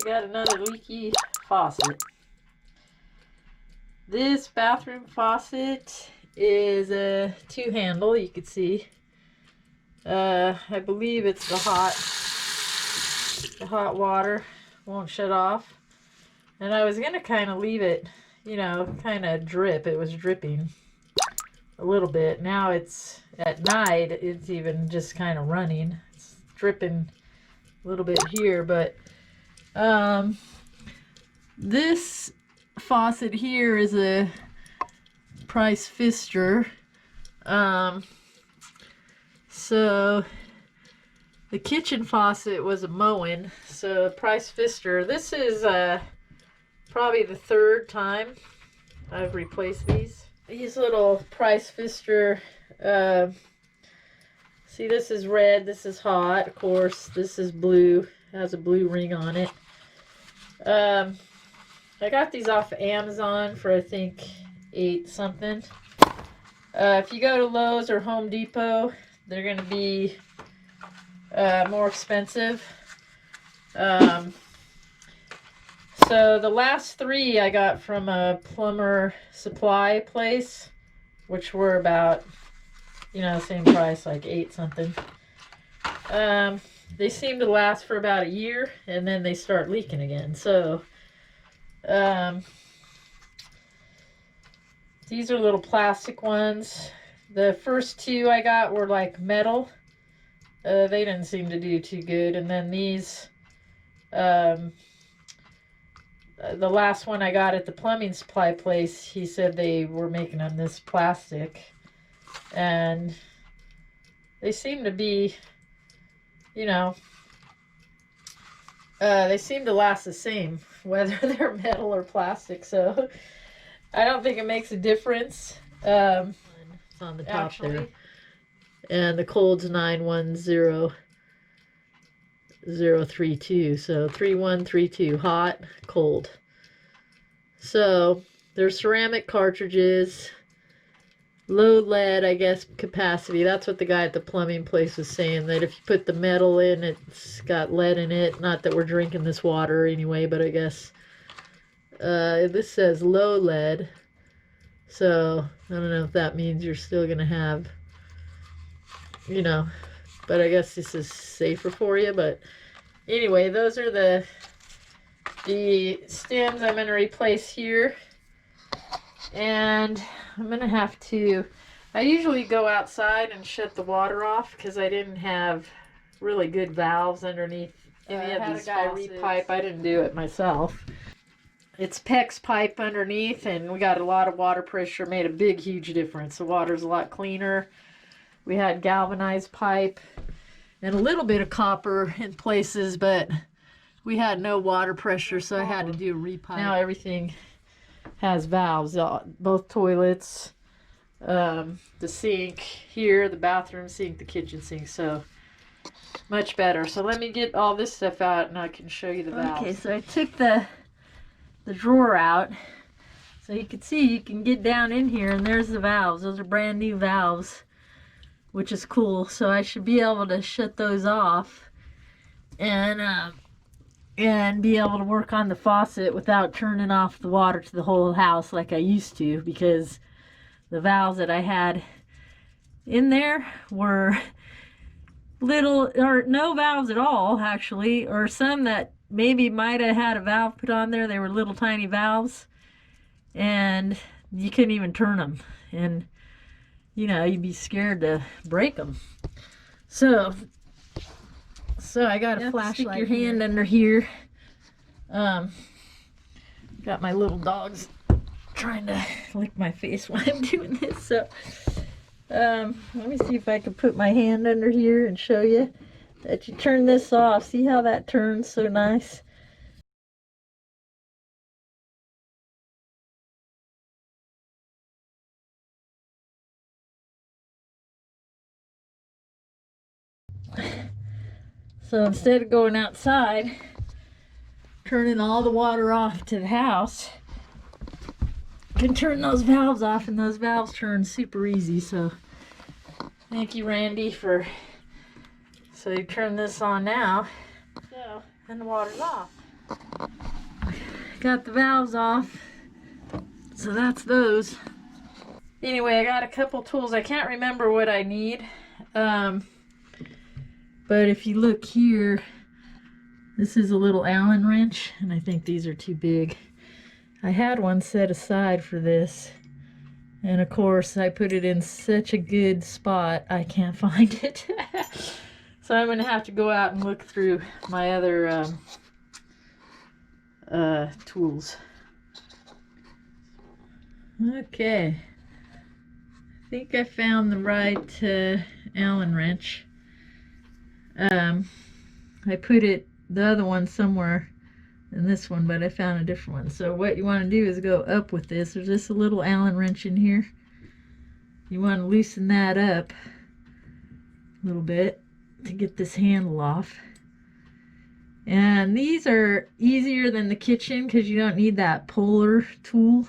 we got another leaky faucet. This bathroom faucet is a two-handle, you can see. I believe it's the hot water won't shut off. And I was gonna kind of leave it, you know, kind of drip. It was dripping a little bit. Now it's at night, it's even just kind of running. It's dripping a little bit here, but this faucet here is a Pfister. So the kitchen faucet was a Moen, so Pfister. This is probably the third time I've replaced these. These little Pfister. See, this is red. This is hot. Of course, this is blue. It has a blue ring on it. I got these off of Amazon for I think $8 something. If you go to Lowe's or Home Depot, they're going to be more expensive. So the last three I got from a plumber supply place, which were about, you know, same price, like $8 something. They seem to last for about a year, and then they start leaking again. So these are little plastic ones. The first two I got were like metal. They didn't seem to do too good. And then these, the last one I got at the plumbing supply place, he said they were making them this plastic. And they seem to be, you know, they seem to last the same, whether they're metal or plastic. So I don't think it makes a difference. It's on the top actually. There. And the code's 910032. So 3132, hot, cold. So they're ceramic cartridges. Low lead, I guess, capacity. That's what the guy at the plumbing place was saying, that if you put the metal in, it's got lead in it. Not that we're drinking this water anyway, but I guess this says low lead. So I don't know if that means you're still going to have, you know, but I guess this is safer for you. But anyway, those are the stems I'm going to replace here. And I'm going to have to, I usually go outside and shut the water off because I didn't have really good valves underneath any of these faucets. Repipe. I didn't do it myself. It's PEX pipe underneath, and we got a lot of water pressure. Made a big, huge difference. The water's a lot cleaner. We had galvanized pipe and a little bit of copper in places, but we had no water pressure, so I had to do a repipe. Now everything has valves, both toilets, the sink here, the bathroom sink, the kitchen sink, so much better. So let me get all this stuff out and I can show you the valves. Okay, so I took the drawer out, so you can see, you can get down in here and there's the valves. Those are brand new valves, which is cool. So I should be able to shut those off and be able to work on the faucet without turning off the water to the whole house like I used to, because the valves that I had in there were little, or no valves at all actually, or some that maybe might have had a valve put on there. They were little tiny valves and you couldn't even turn them, and you know, you'd be scared to break them. So I got a flashlight. Stick your hand under here. Got my little dogs trying to lick my face while I'm doing this. So let me see if I can put my hand under here and show you that you turn this off. See how that turns so nice? So instead of going outside, turning all the water off to the house, you can turn those valves off, and those valves turn super easy. So thank you, Randy, so you turn this on now, so, and the water's off. Got the valves off, so that's those. Anyway, I got a couple tools. I can't remember what I need, but if you look here, this is a little Allen wrench, and I think these are too big. I had one set aside for this, and of course I put it in such a good spot I can't find it. So I'm gonna have to go out and look through my other tools. Okay, I think I found the right Allen wrench. I put the other one somewhere in this one, but I found a different one. So what you want to do is go up with this. There's just a little Allen wrench in here. You want to loosen that up a little bit to get this handle off. And these are easier than the kitchen because you don't need that puller tool.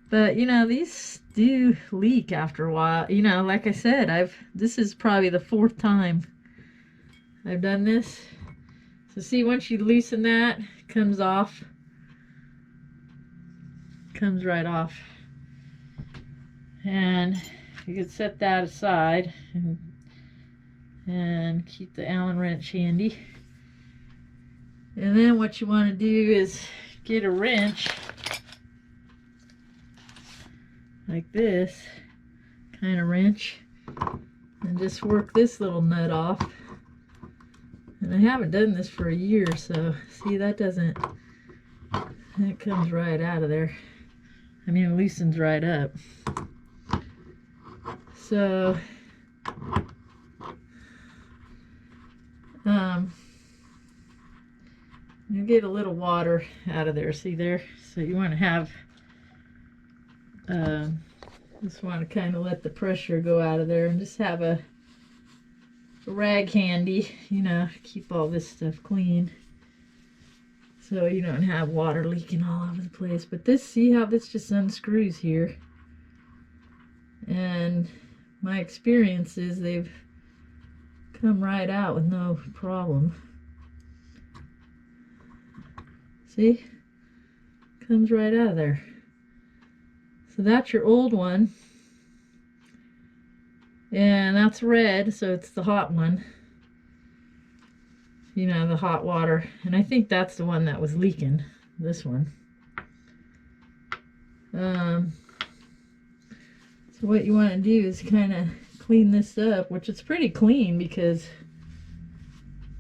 But you know, these do leak after a while. You know, like I said, this is probably the 4th time I've done this. So see, once you loosen that, it comes off. Comes right off. And you can set that aside and keep the Allen wrench handy. And then what you want to do is get a wrench like this kind of wrench and just work this little nut off. And I haven't done this for a year, so see, that comes right out of there. I mean, it loosens right up. So you get a little water out of there, see there? So you want to have just want to kind of let the pressure go out of there, and just have a rag handy, you know, keep all this stuff clean so you don't have water leaking all over the place. But this, see how this just unscrews here, and my experience is they've come right out with no problem. See, comes right out of there. So that's your old one, and that's red, so it's the hot one, you know, the hot water. And I think that's the one that was leaking, this one. So what you want to do is kind of clean this up, which is pretty clean because,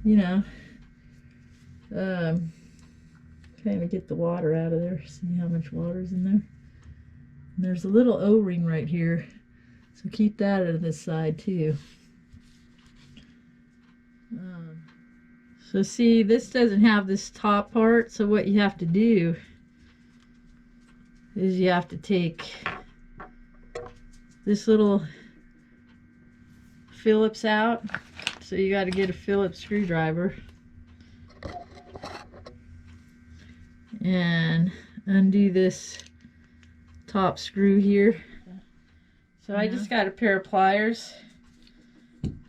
you know, kind of get the water out of there. See how much water's in there? And there's a little O-ring right here, so keep that out of this side too. So see, this doesn't have this top part, so what you have to do is you have to take this little Phillips out. So you got to get a Phillips screwdriver and undo this top screw here. So I just got a pair of pliers,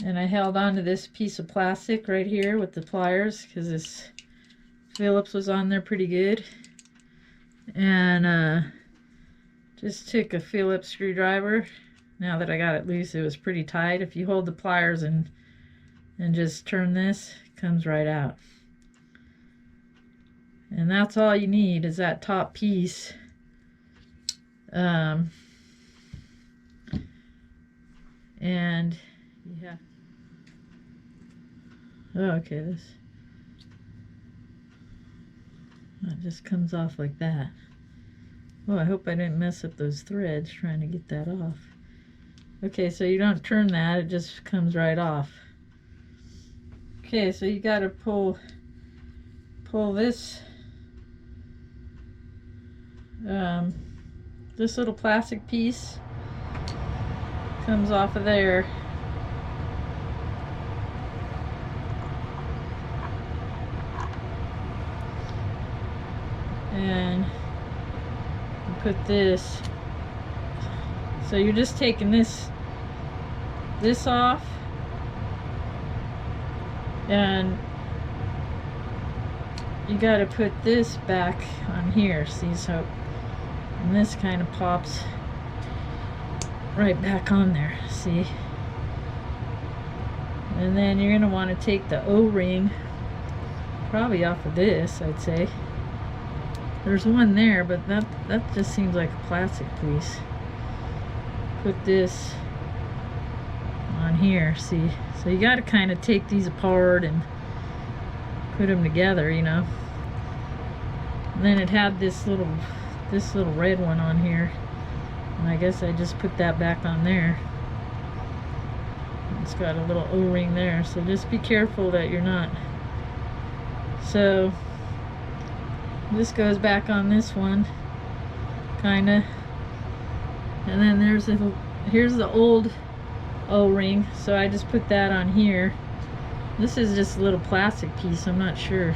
and I held onto this piece of plastic right here with the pliers because this Phillips was on there pretty good, and just took a Phillips screwdriver. Now that I got it loose, it was pretty tight. If you hold the pliers and just turn this, it comes right out. And that's all you need is that top piece. And yeah. Oh, okay, it just comes off like that. Oh, I hope I didn't mess up those threads trying to get that off. Okay, so you don't turn that, it just comes right off. Okay, so you got to pull this this little plastic piece comes off of there. And you put this, so you're just taking this off, and you got to put this back on here, see, so, and this kind of pops right back on there, see. And then you're going to want to take the O-ring probably off of this, I'd say. There's one there, but that just seems like a plastic piece. Put this on here, see. So you got to kind of take these apart and put them together, you know. And then it had this little red one on here, and I guess I just put that back on there. It's got a little O-ring there, so just be careful that you're not. So this goes back on this one, kinda, and then here's the old O-ring, so I just put that on here. This is just a little plastic piece, I'm not sure.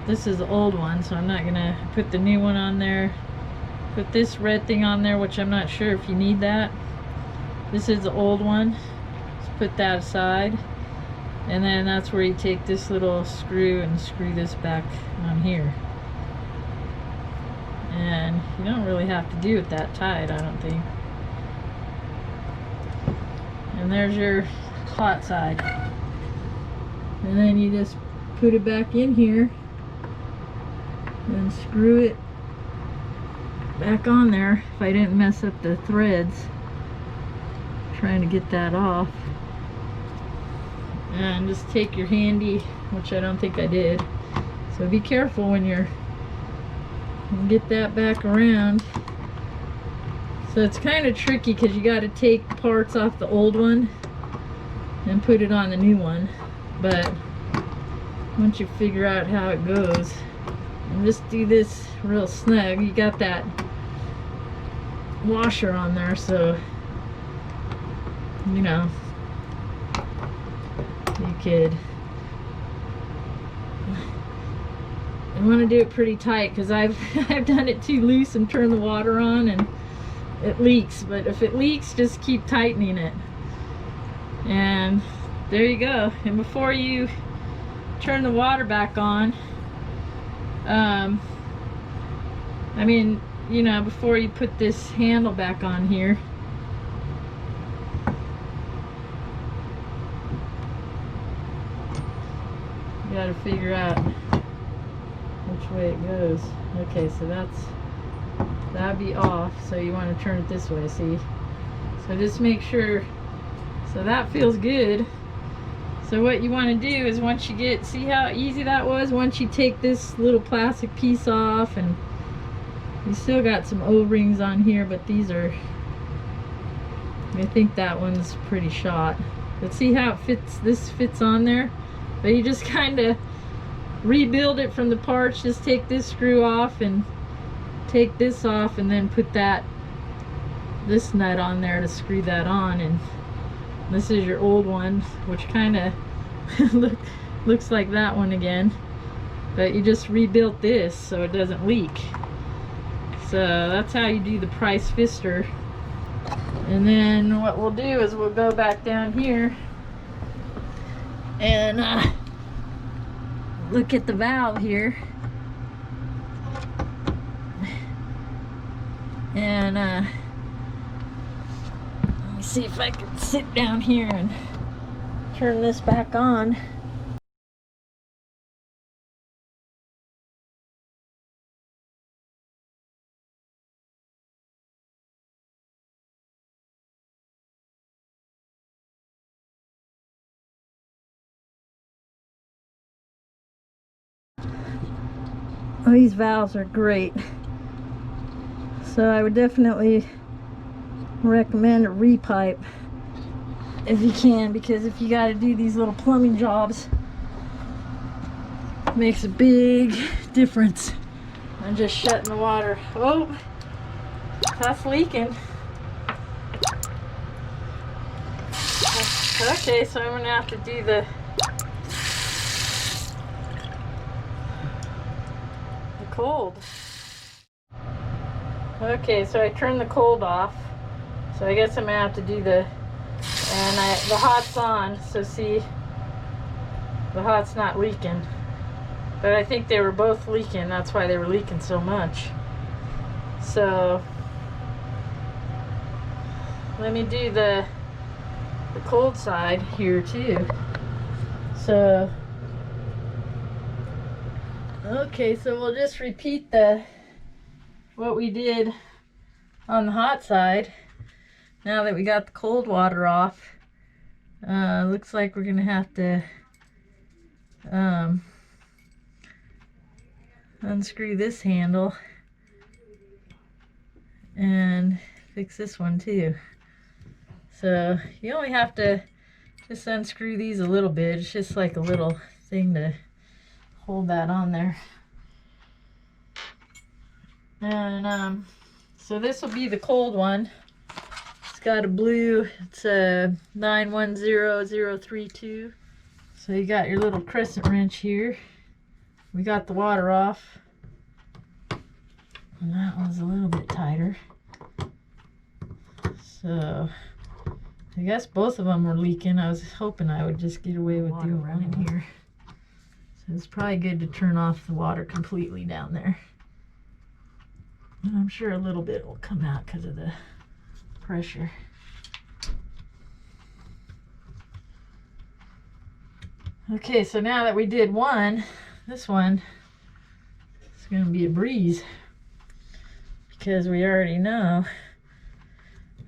This is the old one, so I'm not gonna put the new one on there. Put this red thing on there, which I'm not sure if you need that. This is the old one. Put that aside, and then that's where you take this little screw and screw this back on here. And you don't really have to do it that tight, I don't think. And there's your hot side, and then you just put it back in here and screw it back on there. If I didn't mess up the threads trying to get that off. And just take your handy, which I don't think I did, so be careful when you're get that back around. So it's kind of tricky because you got to take parts off the old one and put it on the new one, but once you figure out how it goes, and just do this real snug. You got that washer on there, so you know you could. You want to do it pretty tight, because I've done it too loose and turned the water on and it leaks. But if it leaks, just keep tightening it. And there you go. And before you turn the water back on, I mean, you know, before you put this handle back on here, you gotta figure out which way it goes. Okay, so that'd be off, so you want to turn it this way, see? So just make sure, so that feels good. So what you want to do is, once you get, see how easy that was? Once you take this little plastic piece off, and you still got some O-rings on here, but these are, I think that one's pretty shot. But see how it fits, this fits on there? But you just kind of rebuild it from the parts. Just take this screw off and take this off, and then put this nut on there to screw that on. And this is your old one, which kind of looks like that one again, but you just rebuilt this so it doesn't leak. So that's how you do the price Pfister. And then what we'll do is we'll go back down here and look at the valve here, and let me see if I can sit down here and turn this back on. Oh, these valves are great. So I would definitely recommend a repipe if you can, because if you got to do these little plumbing jobs, it makes a big difference. I'm just shutting the water. Oh, that's leaking. Okay, so I'm gonna have to do the cold. Okay, so I turned the cold off, so I guess I'm gonna have to do the hot's on. So see, the hot's not leaking. But I think they were both leaking. That's why they were leaking so much. So let me do the cold side here too. So okay, so we'll just repeat what we did on the hot side. Now that we got the cold water off, looks like we're gonna have to unscrew this handle and fix this one too. So you only have to just unscrew these a little bit. It's just like a little thing to hold that on there. And so this will be the cold one. It's got a blue, it's a 910032. So you got your little crescent wrench here. We got the water off. And that one's a little bit tighter. So I guess both of them were leaking. I was hoping I would just get away with the one in here. So it's probably good to turn off the water completely down there. And I'm sure a little bit will come out because of the pressure. Okay, so now that we did one, this one is going to be a breeze. Because we already know.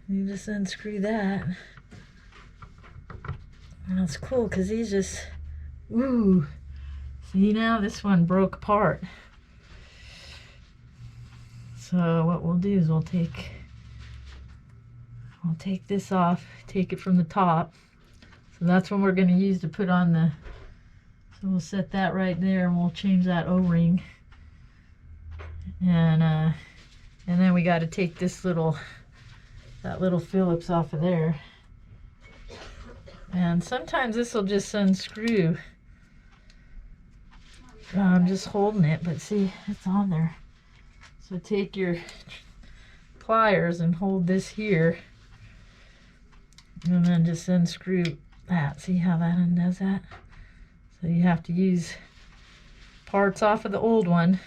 You just unscrew that. And it's cool because these just, ooh. See, now this one broke apart. So what we'll do is we'll take this off, take it from the top. So that's what we're going to use to put on the, so we'll set that right there and we'll change that O-ring. And then we got to take this that little Phillips off of there. And sometimes this will just unscrew. I'm just holding it, but see, it's on there. So take your pliers and hold this here. And then just unscrew that. See how that undoes that? So you have to use parts off of the old one.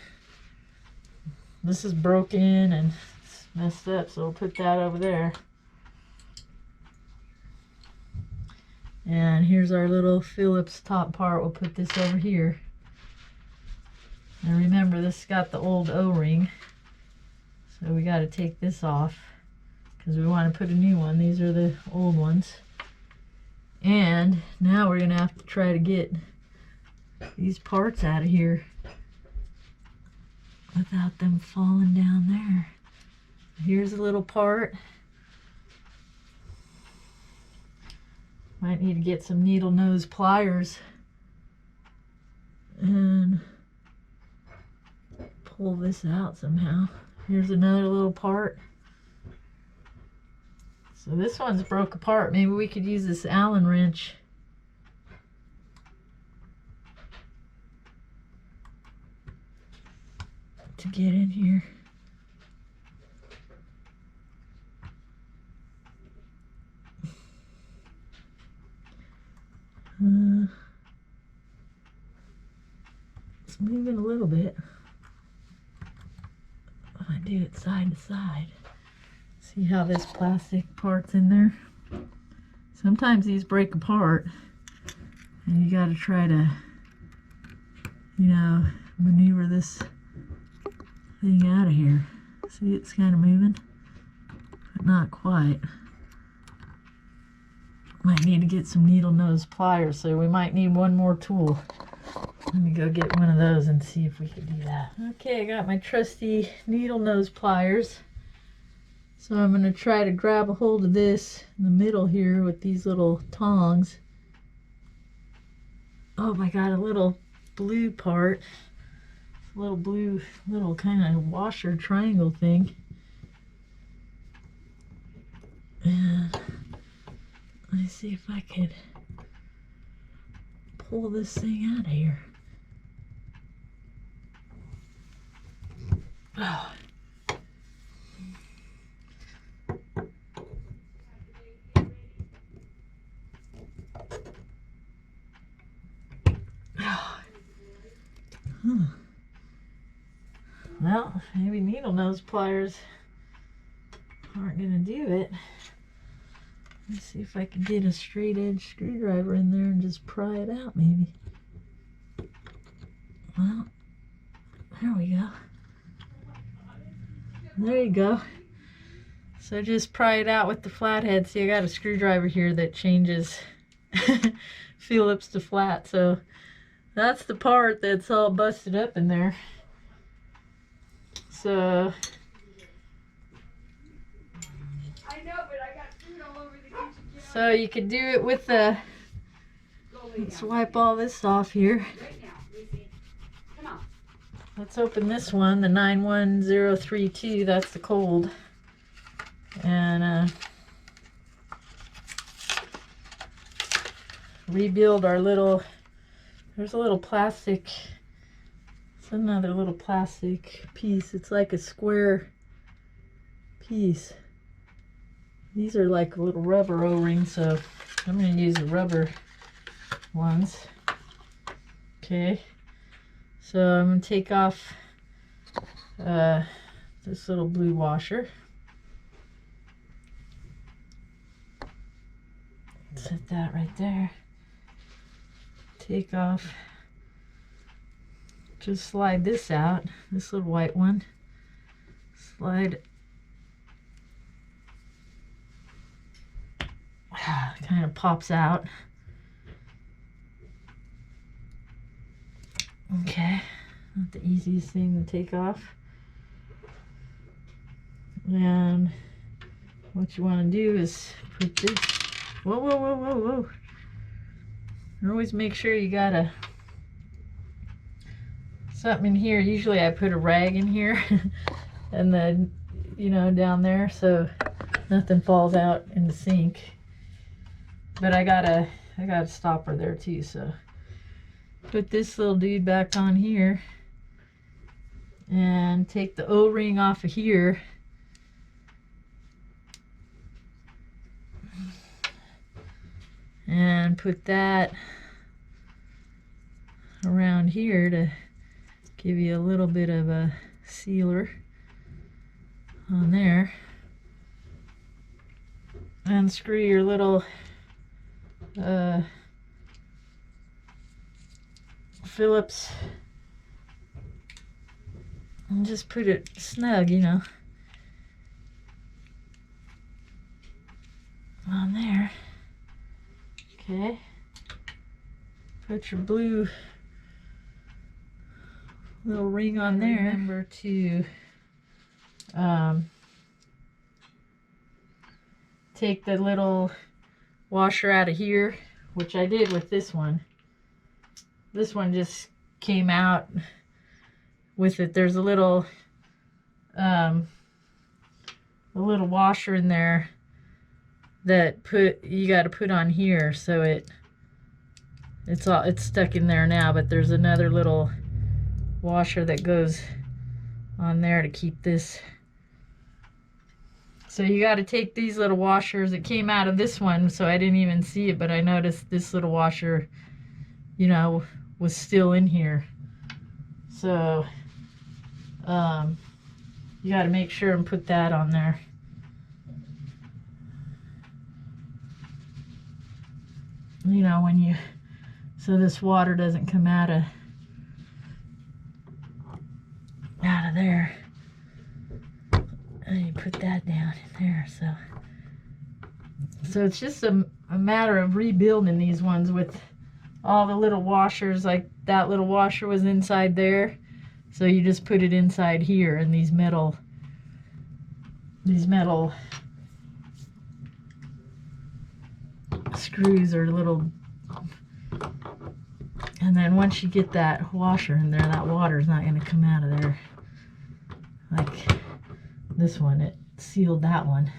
This is broken and messed up, so we'll put that over there. And here's our little Phillips top part. We'll put this over here. And remember, this got the old O-ring. So we got to take this off because we want to put a new one. These are the old ones. And now we're going to have to try to get these parts out of here without them falling down there. Here's a little part. Might need to get some needle nose pliers and pull this out somehow. Here's another little part. So this one's broke apart. Maybe we could use this Allen wrench to get in here. It's moving a little bit. I do it side to side. See how this plastic part's in there? Sometimes these break apart and you gotta try to, maneuver this thing out of here. See, it's kind of moving, but not quite. Might need to get some needle nose pliers, so we might need one more tool. Let me go get one of those and see if we can do that. Okay, I got my trusty needle nose pliers. So I'm going to try to grab a hold of this in the middle here with these little tongs. Oh my God, a little blue part. A little blue, little kind of washer triangle thing. And let me see if I could pull this thing out of here. Oh. Well, maybe needle nose pliers aren't going to do it. Let's see if I can get a straight edge screwdriver in there and just pry it out maybe. Well, there we go. There you go. So just pry it out with the flathead. See, I got a screwdriver here that changes Phillips to flat. So that's the part that's all busted up in there. So I know, but I got food all over the kitchen counter. So you could do it with the. Let's wipe all this off here. Right now, Lucy. Come on. Let's open this one, the 91032. That's the cold. And rebuild our little. There's a little plastic. It's another little plastic piece. It's like a square piece. These are like little rubber O-rings, so I'm going to use the rubber ones. Okay, so I'm going to take off this little blue washer. Set that right there. Take off. Just slide this out, this little white one. Slide. Kind of pops out. Okay, not the easiest thing to take off. And what you want to do is put this. Whoa, whoa, whoa, whoa, whoa. Always make sure you got something in here. Usually I put a rag in here and then, you know, down there so nothing falls out in the sink. But I got a stopper there too, so put this little dude back on here and take the O-ring off of here. And put that around here to give you a little bit of a sealer on there. And screw your little Phillips and just put it snug, you know, on there. Okay, put your blue little ring on there. Remember to take the little washer out of here, which I did with this one. This one just came out with it. There's a little washer in there that you got to put on here, so it's stuck in there now, but there's another little washer that goes on there to keep this. So you got to take these little washers. It came out of this one, so I didn't even see it, but I noticed this little washer, you know, was still in here. So you got to make sure and put that on there. You know, when you, so this water doesn't come out of there. And you put that down in there. So it's just a matter of rebuilding these ones with all the little washers. Like that little washer was inside there, so you just put it inside here, and these metal screws are little. And then once you get that washer in there, that water is not going to come out of there like this one. It sealed that one.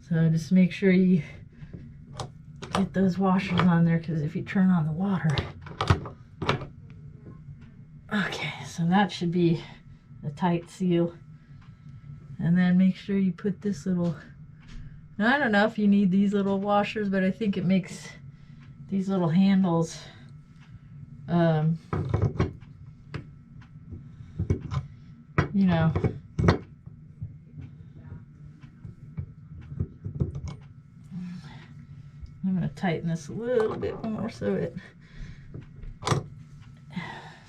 So just make sure you get those washers on there, because if you turn on the water. Okay, so that should be a tight seal. And then make sure you put this little, now I don't know if you need these little washers, but I think it makes these little handles you know, I'm going to tighten this a little bit more so it,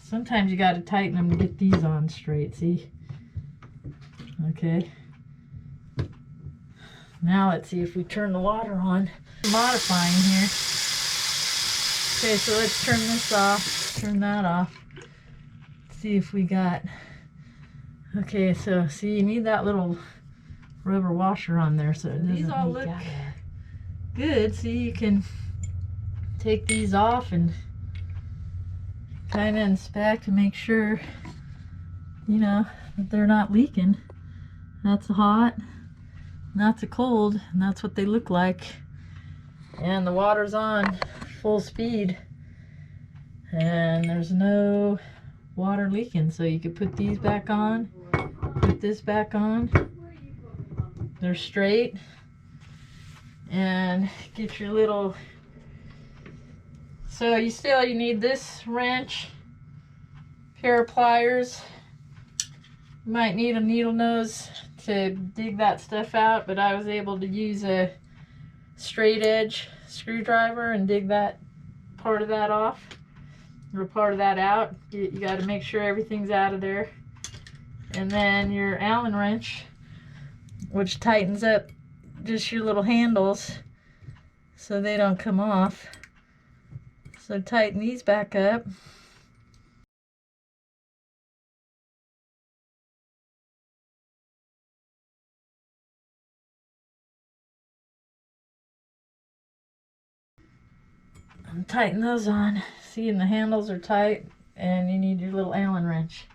sometimes you got to tighten them to get these on straight, see? Okay. Now let's see if we turn the water on. Modifying here. Okay, so let's turn this off, turn that off. See if we got, okay, so see, you need that little rubber washer on there so it doesn't leak out there. Good, see, you can take these off and kind of inspect and make sure, you know, that they're not leaking. That's a hot, that's a cold, and that's what they look like. And the water's on full speed and there's no water leaking, so you could put these back on, put this back on, they're straight, and get your little, so you need this wrench, pair of pliers, you might need a needle nose to dig that stuff out, but I was able to use a straight edge screwdriver and dig that part of that off, or part of that out. You got to make sure everything's out of there. And then your Allen wrench, which tightens up just your little handles so they don't come off. So tighten these back up. And tighten those on. See, and the handles are tight, and you need your little Allen wrench.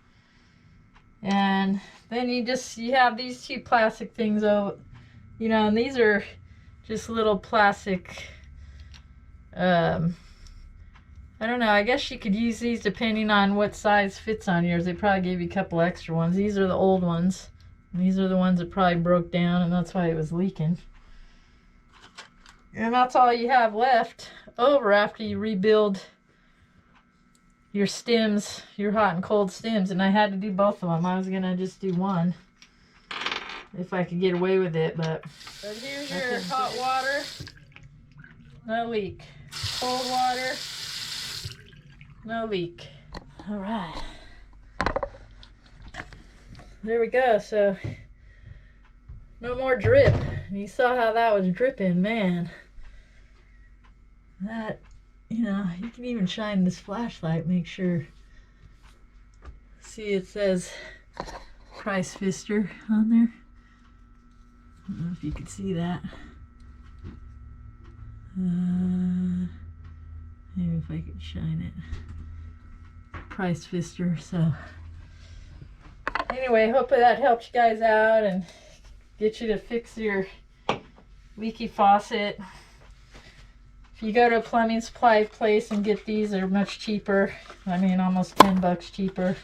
And then you have these two plastic things over, you know, and these are just little plastic, I don't know, I guess you could use these depending on what size fits on yours. They probably gave you a couple extra ones. These are the old ones. And these are the ones that probably broke down, and that's why it was leaking. And that's all you have left over after you rebuild your stems, your hot and cold stems. And I had to do both of them. I was going to just do one if I could get away with it, but here's your hot water. No leak. Cold water. No leak. All right. There we go. So no more drip. And you saw how that was dripping, man. That, you know, you can even shine this flashlight, make sure. See, it says Pfister on there. I don't know if you can see that. Maybe if I could shine it. Pfister. So anyway, hopefully that helps you guys out and get you to fix your leaky faucet. If you go to a plumbing supply place and get these, they're much cheaper. I mean, almost 10 bucks cheaper.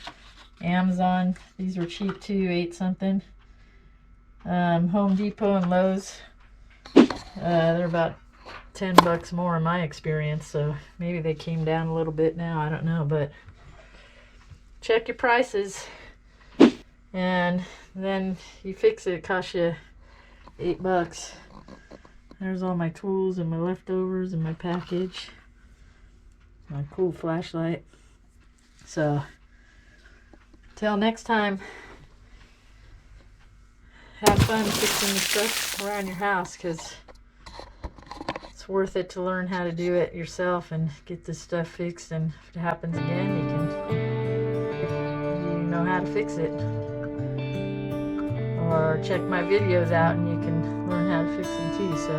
Amazon, these were cheap too, 8 something. Home Depot and Lowe's, they're about 10 bucks more in my experience, so maybe they came down a little bit now, I don't know, but check your prices, and then you fix it, it costs you 8 bucks. There's all my tools and my leftovers and my package, my cool flashlight. So till next time, have fun fixing the stuff around your house, because it's worth it to learn how to do it yourself and get this stuff fixed. And if it happens again, you know how to fix it. Or check my videos out and you can learn how to fix them too. So